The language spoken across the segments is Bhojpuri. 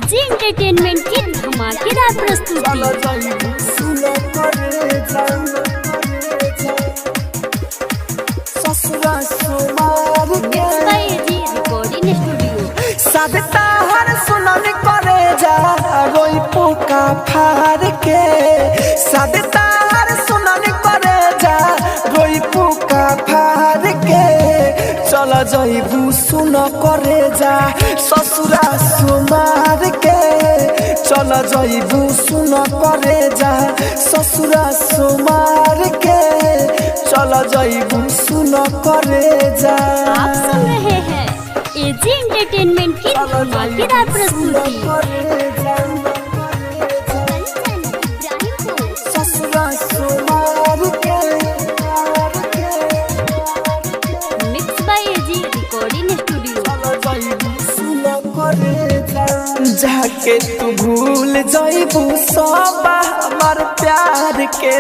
एजी एंटरटेनमेंट की धमाकेदार प्रस्तुति। रिकॉर्डिंग स्टूडियो सादता हर सुनन करे जा रोई पुका फार के सादता हर सुनन करे जा रोई पुका फार के चल जइबू सुन करे जा ससुरा सुमार के चल जइबू सुन करे जा ससुरा सुमार के चल जइबू सुन करे जा। आप सुन रहे हैं एजी एंटरटेनमेंट की धमाकेदार प्रस्तुति। Mix by AG recording studio. जाके तू भूल जाइबू सब हमार प्यार के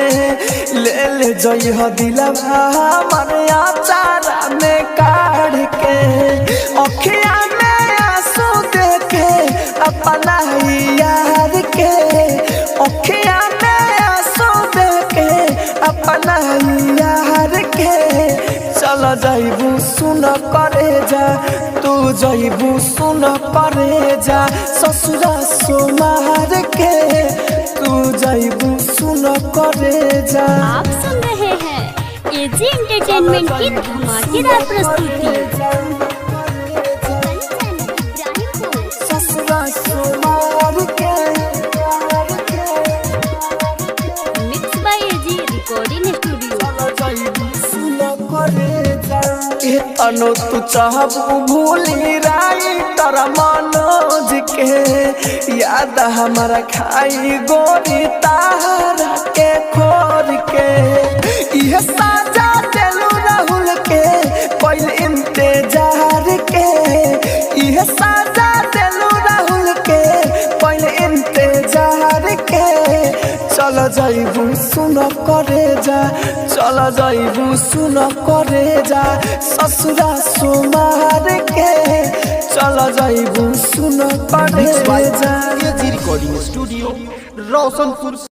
ले जइह दिलवा हमार आचारा में काढ़ के अखिया में आंसू देखे अपना यार के अखिया में आंसू देखे अपना यार के चल जइबू सुन करे जा तू जइबू सुन करे जा ससुरा सुमार के तू जइबू सुन करे जा। आप सुन रहे हैं एजी एंटरटेनमेंट की धमाकेदार प्रस्तुति। ससुरा सुमार के mix by AG recording studio. तनो तू चाहबू भूली राई तर मनोज के याद हमारा खाई गोरी तारा के खोर के यह साजा दिलू राहुल के कोई इंतजार के यह साजा दिलू राहुल के कोई इंतजार के चल जइबू सुन करे जा चल जइबू सुन करे जा ससुरा सुमार के चल जइबू सुन करे जा। Recording studio Roshanpur.